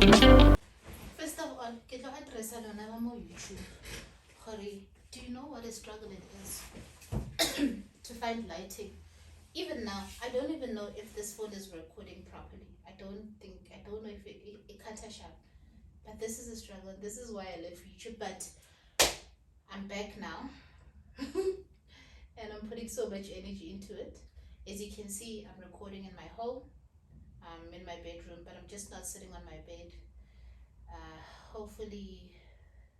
First of all, ke tlo addressa lona ba mo YouTube. Gore, do you know what a struggle it is to find lighting? Even now, I don't even know if this phone is recording properly. I don't know if it cut a sharp. But this is a struggle. This is why I left YouTube. But I'm back now. And I'm putting so much energy into it. As you can see, I'm recording in my home. I'm in my bedroom, but I'm just not sitting on my bed. Hopefully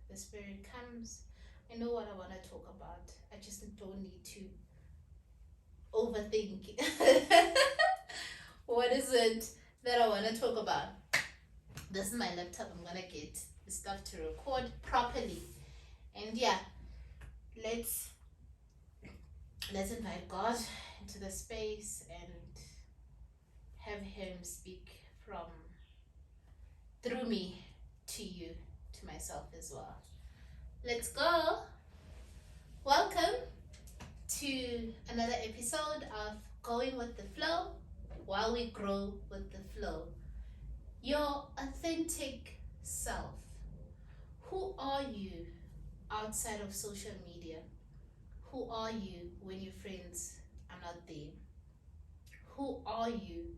the spirit comes. I know what I want to talk about. I just don't need to overthink. What is it that I want to talk about? This is my laptop. I'm gonna get the stuff to record properly. And yeah, let's invite God into the space and have him speak from through me to you, to myself as well. Let's go. Welcome to another episode of Going with the Flow while we grow with the flow. Your authentic self. Who are you outside of social media? Who are you when your friends are not there? Who are you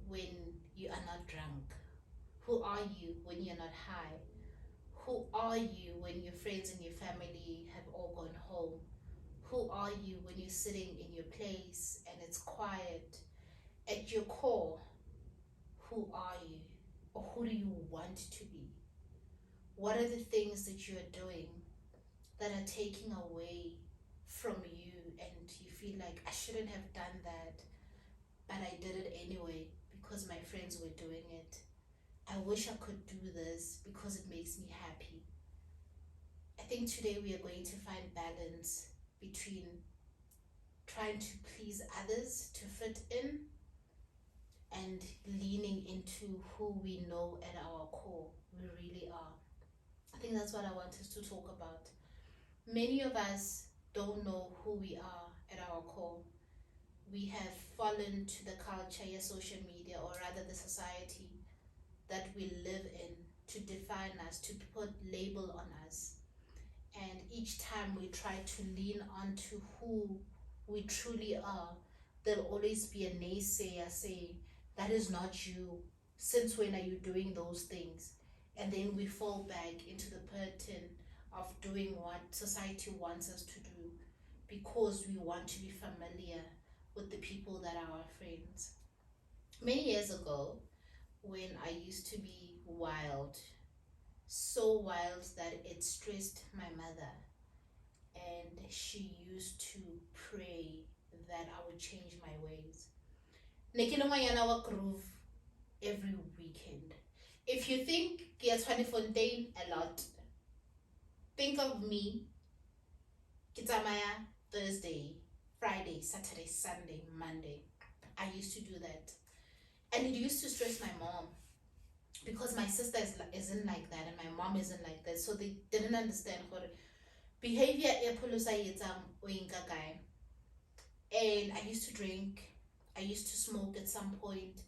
when you are not drunk? Who are you when you're not high? Who are you when your friends and your family have all gone home? Who are you when you're sitting in your place and it's quiet? At your core, who are you? Or who do you want to be? What are the things that you are doing that are taking away from you and you feel like, I shouldn't have done that, but I did it anyway because my friends were doing it. I wish I could do this because it makes me happy. I think today we are going to find balance between trying to please others to fit in and leaning into who we know at our core we really are. I think that's what I want us to talk about. Many of us don't know who we are at our core. We have fallen to the culture, social media, or rather the society that we live in to define us, to put label on us. And each time we try to lean onto who we truly are, there'll always be a naysayer saying, that is not you. Since when are you doing those things? And then we fall back into the pattern of doing what society wants us to do because we want to be familiar with the people that are our friends. Many years ago, when I used to be wild, so wild that it stressed my mother, and she used to pray that I would change my ways. Nekinomayana wa groove every weekend. If you think Giatwani Fontaine a lot, think of me, Kitamaya, Thursday, Friday, Saturday, Sunday, Monday. I used to do that. And it used to stress my mom because my sister isn't like that and my mom isn't like that. So they didn't understand what behavior and I used to drink, I used to smoke at some point.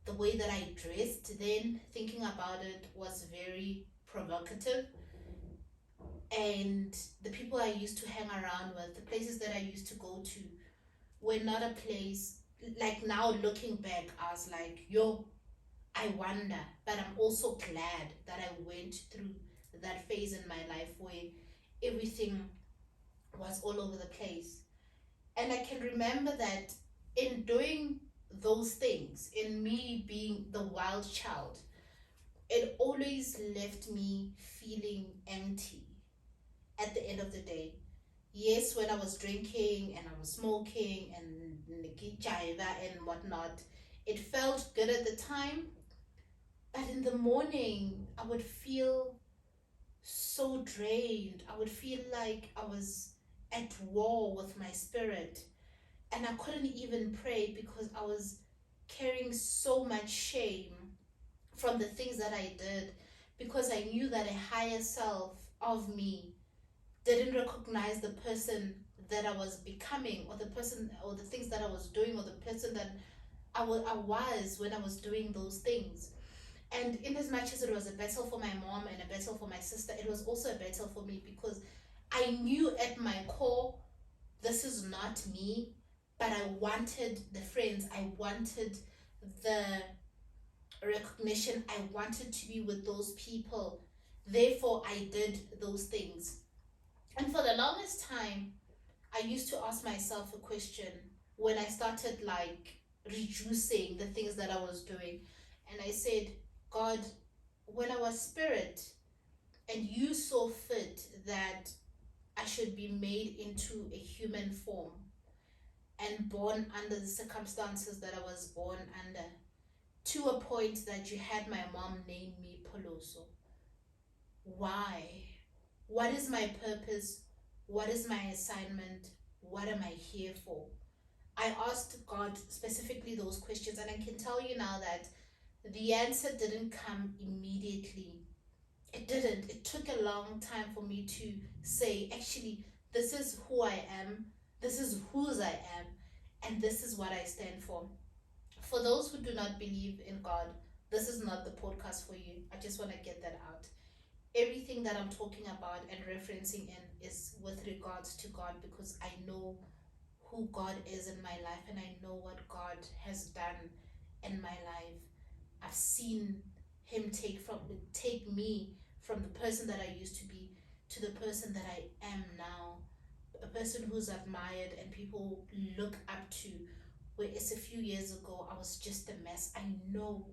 The way that I dressed then, thinking about it, was very provocative. And the people I used to hang around with, the places that I used to go to, were not a place, like now looking back, I was like, yo, I wonder, but I'm also glad that I went through that phase in my life where everything was all over the place. And I can remember that in doing those things, in me being the wild child, it always left me feeling empty at the end of the day. Yes, when I was drinking and I was smoking and jaiva and whatnot, it felt good at the time. But in the morning, I would feel so drained. I would feel like I was at war with my spirit. And I couldn't even pray because I was carrying so much shame from the things that I did, because I knew that a higher self of me didn't recognize the person that I was becoming, or the person or the things that I was doing, or the person that I was when I was doing those things. And in as much as it was a battle for my mom and a battle for my sister, it was also a battle for me, because I knew at my core, this is not me, but I wanted the friends, I wanted the recognition, I wanted to be with those people. Therefore, I did those things. And for the longest time, I used to ask myself a question when I started like reducing the things that I was doing. And I said, God, when I was spirit and you saw fit that I should be made into a human form and born under the circumstances that I was born under, to a point that you had my mom name me Pholoso. Why? What is my purpose? What is my assignment? What am I here for? I asked God specifically those questions, and I can tell you now that the answer didn't come immediately. It didn't. It took a long time for me to say, actually, this is who I am, this is whose I am, and this is what I stand for. For those who do not believe in God, this is not the podcast for you. I just want to get that out. Everything that I'm talking about and referencing in is with regards to God, because I know who God is in my life and I know what God has done in my life. I've seen him take me from the person that I used to be to the person that I am now. A person who's admired and people look up to. Whereas a few years ago I was just a mess. I know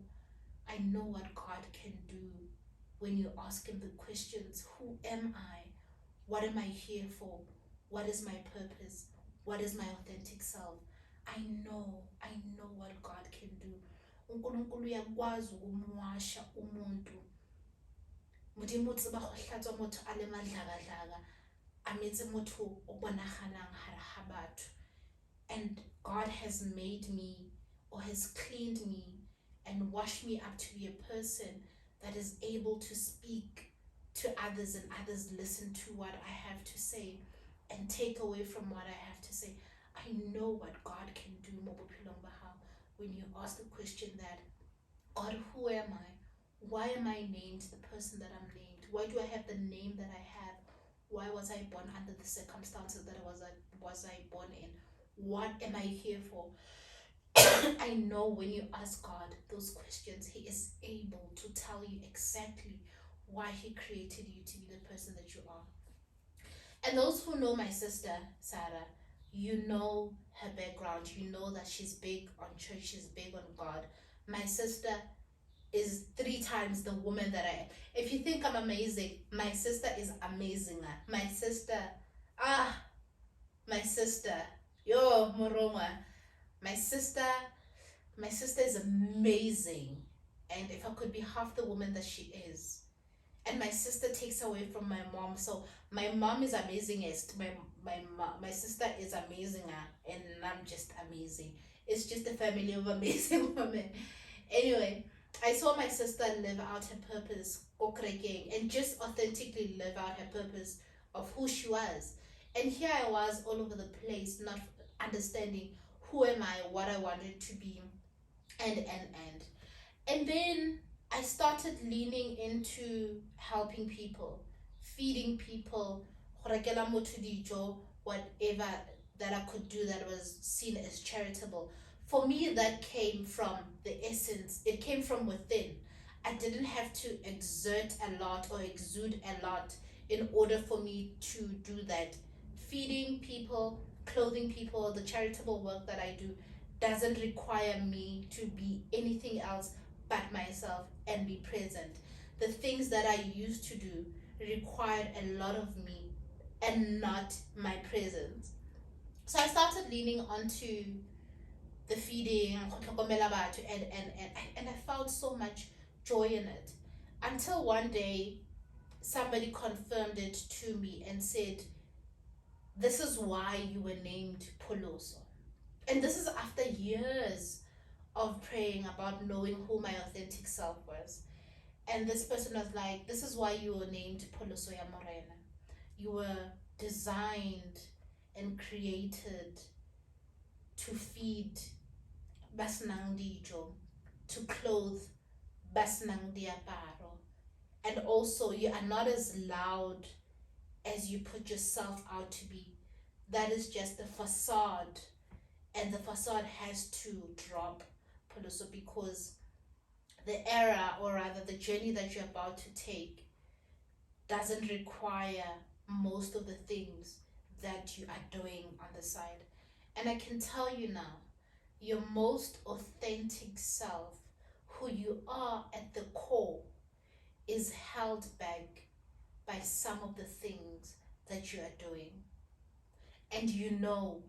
what God can do when you ask him the questions. Who am I? What am I here for? What is my purpose? What is my authentic self? I know what God can do. uNkulunkulu uyakwazi ukumwasha umuntu. Modimo o tseba go hlatswa motho a le madlagadlaga, a metse motho o bonagalang gare ga batho. And God has made me, or has cleaned me and washed me up to be a person that is able to speak to others and others listen to what I have to say and take away from what I have to say. I know what God can do mo bophelong ba hao when you ask the question that, God, who am I? Why am I named the person that I'm named? Why do I have the name that I have? Why was I born under the circumstances that was I born in? What am I here for? I know when you ask God those questions, he is able to tell you exactly why he created you to be the person that you are. And those who know my sister, Sarah, you know her background. You know that she's big on church, she's big on God. My sister is 3 times the woman that I am. If you think I'm amazing, my sister is amazinger. My sister, my sister, yo, Moroma. My sister is amazing. And if I could be half the woman that she is. And my sister takes away from my mom. So my mom is amazingest. My sister is amazinger, and I'm just amazing. It's just a family of amazing women. Anyway, I saw my sister live out her purpose, and just authentically live out her purpose of who she was. And here I was all over the place, not understanding who am I, what I wanted to be, and then I started leaning into helping people, feeding people, whatever that I could do that was seen as charitable. For me, that came from the essence, it came from within. I didn't have to exert a lot or exude a lot in order for me to do that. Feeding people, clothing people, the charitable work that I do doesn't require me to be anything else but myself and be present. The things that I used to do required a lot of me and not my presence. So I started leaning onto the feeding and I felt so much joy in it, until one day somebody confirmed it to me and said, this is why you were named Pholoso. And this is after years of praying about knowing who my authentic self was. And this person was like, this is why you were named Pholoso ya Morena. You were designed and created to feed Basnang Dijo, to clothe ba senang diaparo. And also, you are not as loud as you put yourself out to be. That is just the facade, and the facade has to drop, Peloso, because the era, or rather the journey that you're about to take, doesn't require most of the things that you are doing on the side. And I can tell you now, your most authentic self, who you are at the core, is held back by some of the things that you are doing. And you know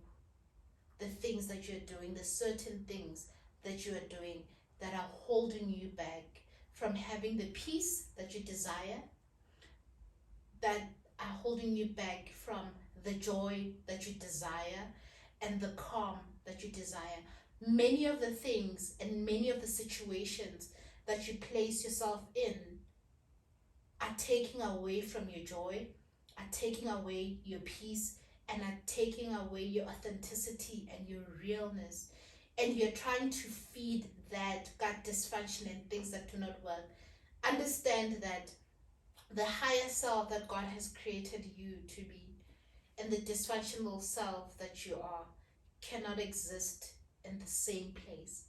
the things that you're doing, the certain things that you are doing that are holding you back from having the peace that you desire, that are holding you back from the joy that you desire and the calm that you desire. Many of the things and many of the situations that you place yourself in are taking away from your joy, are taking away your peace, and are taking away your authenticity and your realness. And you're trying to feed that gut dysfunction and things that do not work. Understand that the higher self that God has created you to be and the dysfunctional self that you are cannot exist in the same place.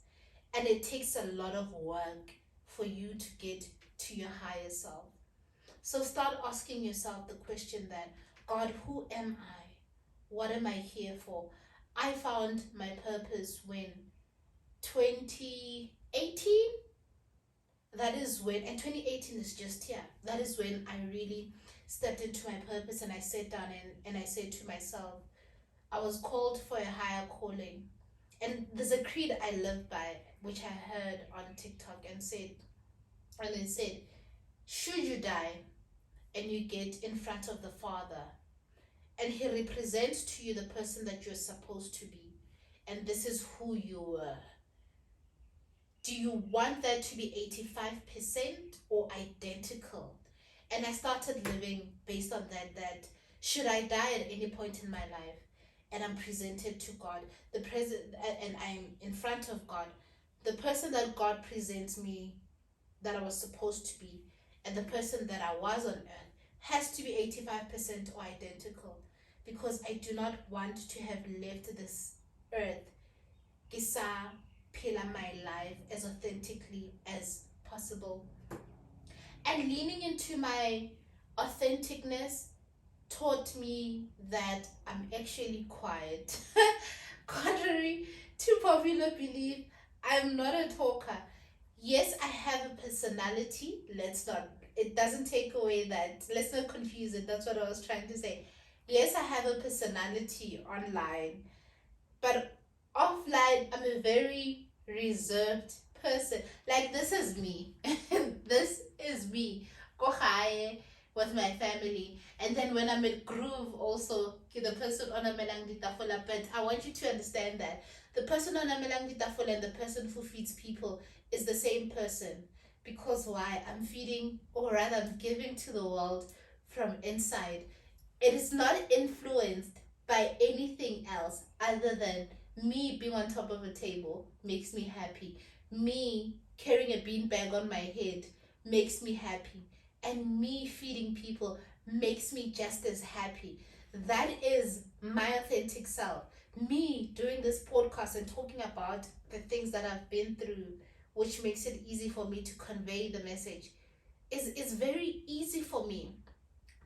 And it takes a lot of work for you to get to your higher self. So start asking yourself the question that, God, who am I? What am I here for? I found my purpose when 2018, that is when, and 2018 is just here, that is when I really stepped into my purpose, and I sat down and I said to myself, I was called for a higher calling. And there's a creed I live by, which I heard on TikTok, and it said, should you die and you get in front of the Father, and He represents to you the person that you're supposed to be, and this is who you were, do you want that to be 85% or identical? And I started living based on that should I die at any point in my life and I'm presented to God, the present, and I'm in front of God, the person that God presents me that I was supposed to be and the person that I was on earth has to be 85% or identical, because I do not want to have left this earth kisa pila my life as authentically as possible. And leaning into my authenticness taught me that I'm actually quiet. Contrary to popular belief, I'm not a talker. Yes, I have a personality. It doesn't take away that. Let's not confuse it. That's what I was trying to say. Yes, I have a personality online, but offline, I'm a very reserved person. Like, this is me. This is me. Go high with my family. And then when I'm at Groove, also, the person on a melang ditafola. But I want you to understand that the person on a melang ditafola and the person who feeds people is the same person. Because why? I'm feeding, or rather, I'm giving to the world from inside. It is not influenced by anything else other than me being on top of a table makes me happy. Me carrying a beanbag on my head makes me happy. And me feeding people makes me just as happy. That is my authentic self. Me doing this podcast and talking about the things that I've been through, which makes it easy for me to convey the message, is very easy for me.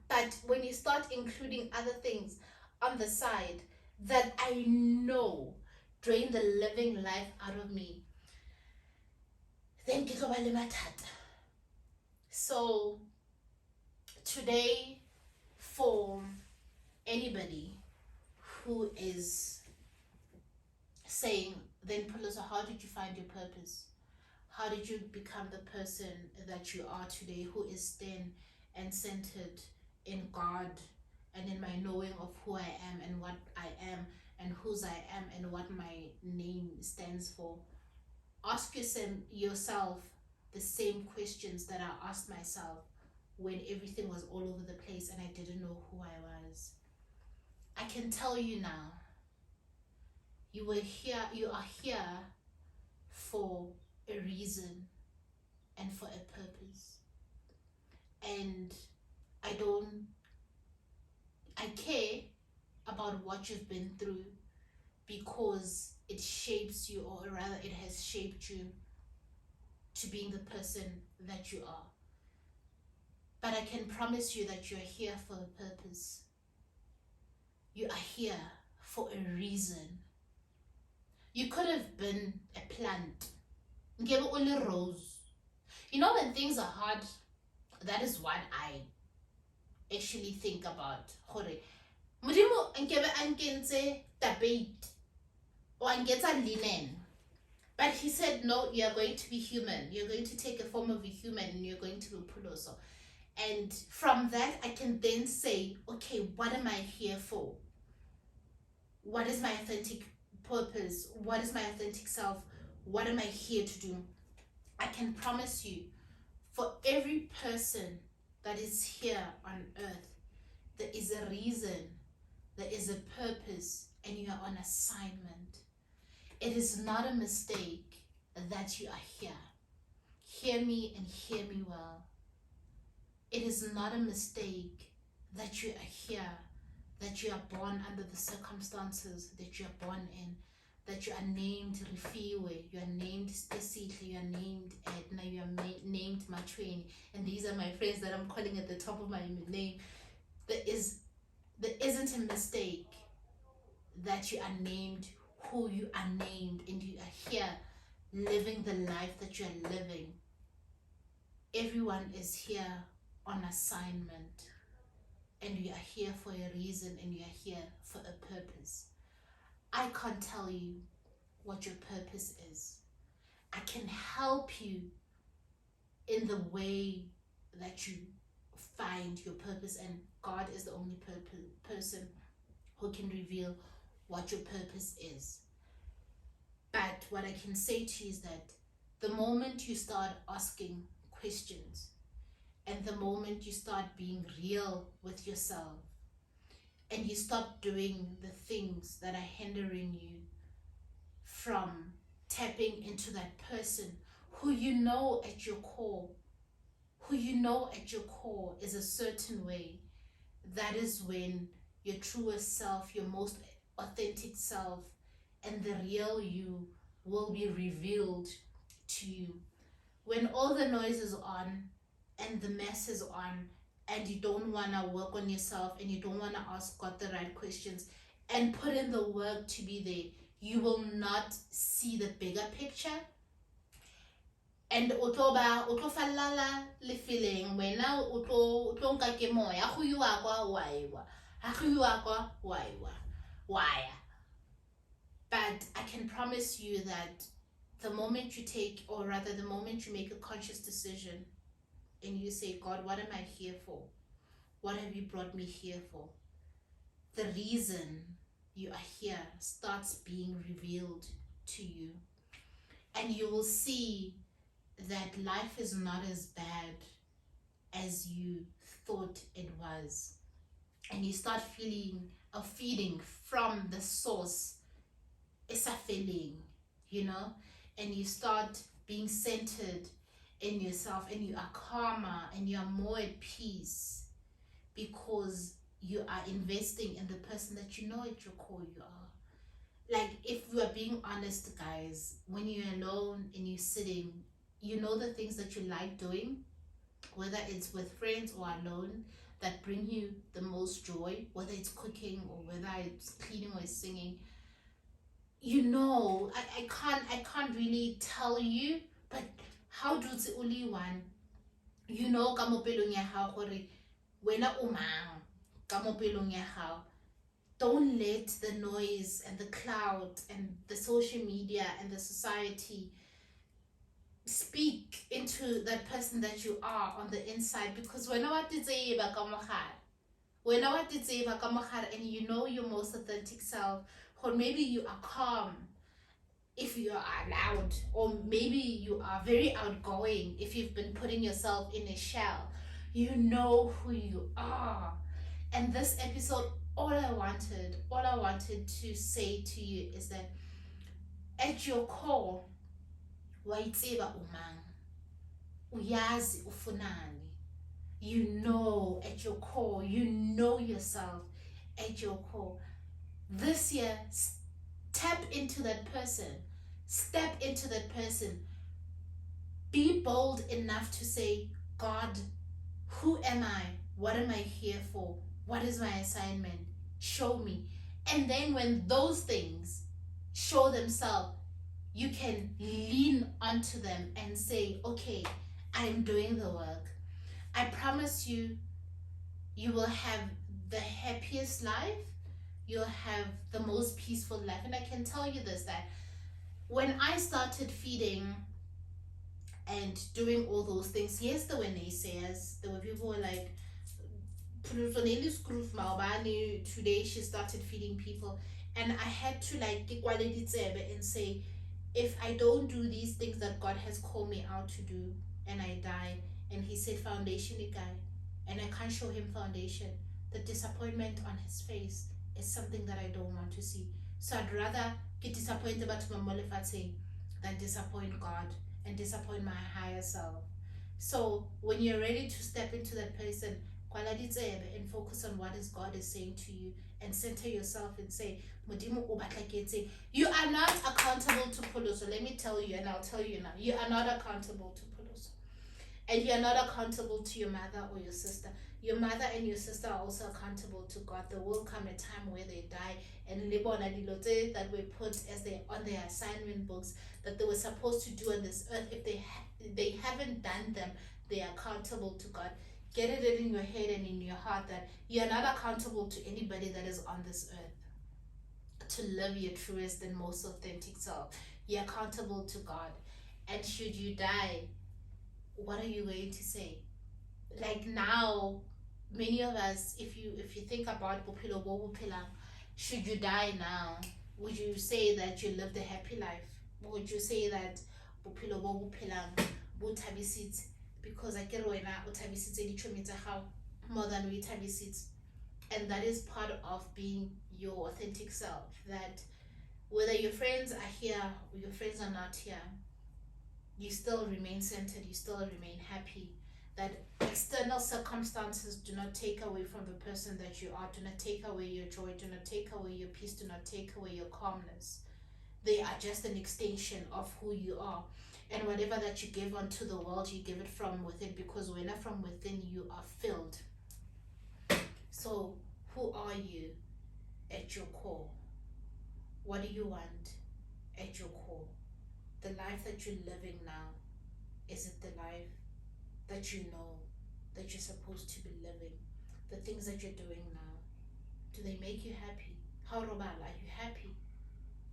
But when you start including other things on the side that I know drain the living life out of me, then ke tlo ba le mathata. So today, for anybody who is saying, then Peloso, how did you find your purpose? How did you become the person that you are today, who is thin and centered in God and in my knowing of who I am and what I am and whose I am and what my name stands for? Ask yourself the same questions that I asked myself when everything was all over the place and I didn't know who I was. I can tell you now, you are here for a reason. and for a purpose. And I care about what you've been through because it shapes you, or rather it has shaped you to being the person that you are. But I can promise you that you're here for a purpose. You are here for a reason. You could have been a plant. Give only rose. You know, when things are hard, that is what I actually think about. Modimo nkebe ankentse tapate or anketsa linen. But he said, no, you're going to be human. You're going to take a form of a human and you're going to be Puloso. And from that, I can then say, okay, what am I here for? What is my authentic purpose? What is my authentic self? What am I here to do? I can promise you, for every person that is here on earth, there is a reason, there is a purpose, and you are on assignment. It is not a mistake that you are here. Hear me and hear me well. It is not a mistake that you are here, that you are born under the circumstances that you are born in, that you are named Rifiwe, you are named Stesihle, you are named Edna, you are named Matweni, and these are my friends that I'm calling at the top of my name. There isn't a mistake that you are named who you are named, and you are here living the life that you are living. Everyone is here on assignment, and you are here for a reason, and you are here for a purpose. I can't tell you what your purpose is. I can help you in the way that you find your purpose, and God is the only person who can reveal what your purpose is. But what I can say to you is that the moment you start asking questions, and the moment you start being real with yourself, and you stop doing the things that are hindering you from tapping into that person who you know at your core, is a certain way, that is when your truest self, your most authentic self, and the real you will be revealed to you. When all the noise is on and the mess is on, and you don't want to work on yourself, and you don't want to ask God the right questions and put in the work to be there, you will not see the bigger picture. And utlo falala le feeling wena utlo nka ke moya go yuwa kwa waiwa ha go yuwa kwa waya. But I can promise you that the moment you take, or rather the moment you make a conscious decision and you say, God, what am I here for? What have you brought me here for? The reason you are here starts being revealed to you. And you will see that life is not as bad as you thought it was. And you start feeding from the source. It's a feeling, and you start being centered in yourself, and you are calmer and you are more at peace because you are investing in the person that you know at your core you are. Like, if we are being honest, guys, when you're alone and you're sitting, you know the things that you like doing, whether it's with friends or alone, that bring you the most joy, whether it's cooking or whether it's cleaning or singing. I can't really tell you, but how do the only one, ka mo pelong ya hao gore wena o mang, ka mo pelong ya hao. Don't let the noise and the cloud and the social media and the society speak into that person that you are on the inside, because when what did say and you know your most authentic self, or maybe you are calm if you are loud, or maybe you are very outgoing if you've been putting yourself in a shell. You know who you are. And this episode, all I wanted to say to you is that at your core, wa itseba o mang. uyazi ufunani. You know at your core, you know yourself at your core. This year, tap into that person, step into that person, be bold enough to say, God, who am I? What am I here for? What is my assignment? Show me. And then when those things show themselves, you can lean onto them and say, okay, I'm doing the work. I promise you, you will have the happiest life. You'll have the most peaceful life. And I can tell you this, that when I started feeding and doing all those things, yes, there were naysayers. There were people who were like, today she started feeding people. And I had to like and say, if I don't do these things that God has called me out to do and I die, and he said foundation guy, and I can't show him foundation, the disappointment on his face is something that I don't want to see. So I'd rather get disappointed about Mamolefate than disappoint God and disappoint my higher self. So when you're ready to step into that person, and focus on what is God is saying to you, and center yourself and say, you are not accountable to Poloso. Let me tell you, and I'll tell you now, you are not accountable to Poloso. And you're not accountable to your mother or your sister. Your mother and your sister are also accountable to God. There will come a time where they die, and that were put as they on their assignment books that they were supposed to do on this earth. If they haven't done them, they are accountable to God. Get it in your head and in your heart that you are not accountable to anybody that is on this earth to live your truest and most authentic self. You're accountable to God. And should you die, what are you going to say? Like now, many of us, if you think about Bophelo bo Bophelang, should you die now, would you say that you lived a happy life? Would you say that Bophelo bo Bophelang bo thabisitse? Because I get wena o thabisitse ditšhomi tsa gago more than we thabisitse. And that is part of being your authentic self, that whether your friends are here or your friends are not here, you still remain centered, you still remain happy, that external circumstances do not take away from the person that you are, do not take away your joy, do not take away your peace, do not take away your calmness. They are just an extension of who you are. And whatever that you give unto the world, you give it from within, because when from within you are filled. So who are you at your core? What do you want at your core? The life that you're living now, is it the life that you know that you're supposed to be living? The things that you're doing now, do they make you happy? How Robal, are you happy?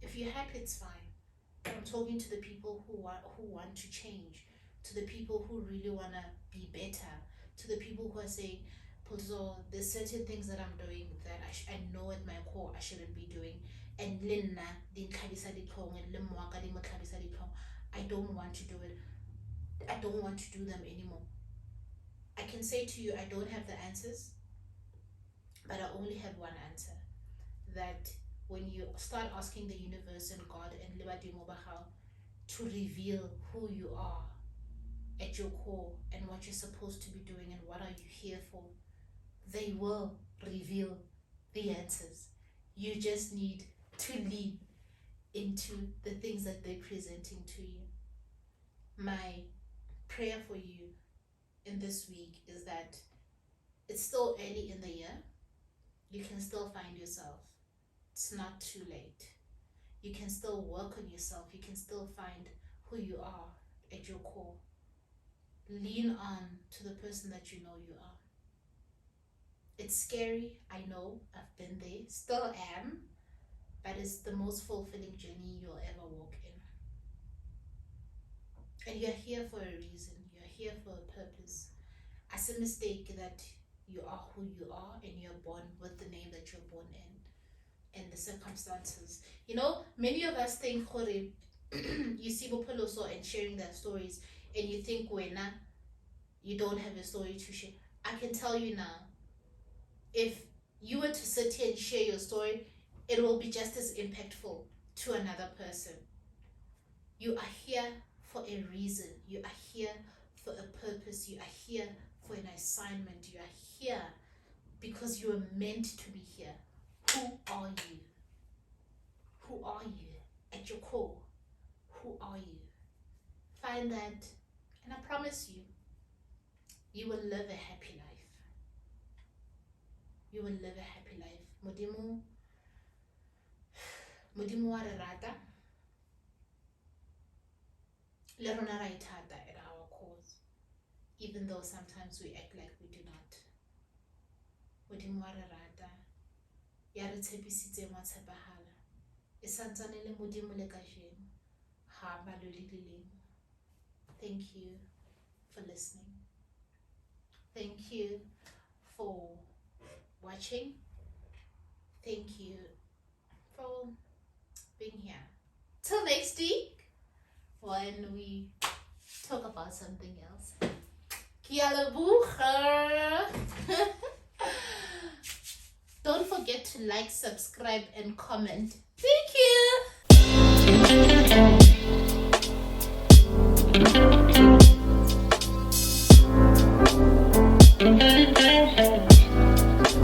If you're happy, it's fine. But I'm talking to the people who want to change, to the people who really want to be better, to the people who are saying, Pulso, there's certain things that I'm doing that I know at my core I shouldn't be doing. And Linna, I don't want to do it. I don't want to do them anymore. I can say to you, I don't have the answers, but I only have one answer. That when you start asking the universe and God and to reveal who you are at your core and what you're supposed to be doing and what are you here for, they will reveal the answers. You just need to lean into the things that they're presenting to you. My prayer for you in this week is that it's still early in the year. You can still find yourself. It's not too late. You can still work on yourself. You can still find who you are at your core. Lean on to the person that you know you are. It's scary, I know, I've been there, still am, but it's the most fulfilling journey you'll ever walk in. And you're here for a reason, you're here for a purpose. It's a mistake that you are who you are and you're born with the name that you're born in and the circumstances. You know, many of us think, you see Bopeloso and sharing their stories, and you think, Wena, you don't have a story to share. I can tell you now, if you were to sit here and share your story, it will be just as impactful to another person. You are here for a reason. You are here for a purpose. You are here for an assignment. You are here because you are meant to be here. Who are you? Who are you at your core? Who are you? Find that, and I promise you, you will live a happy life. You will live a happy life. Modimo wa re rata, le rona ra ithata at our cause, even though sometimes we act like we do not. Modimo wa re rata, ya re tshepisitse wa tshepahala. E santsane le modimo le kajeno, ha ba lo le dilemo. Thank you for listening. Thank you for watching. Thank you for being here. Till next week, when we talk about something else. Kia leboha. Don't forget to like, subscribe, and comment.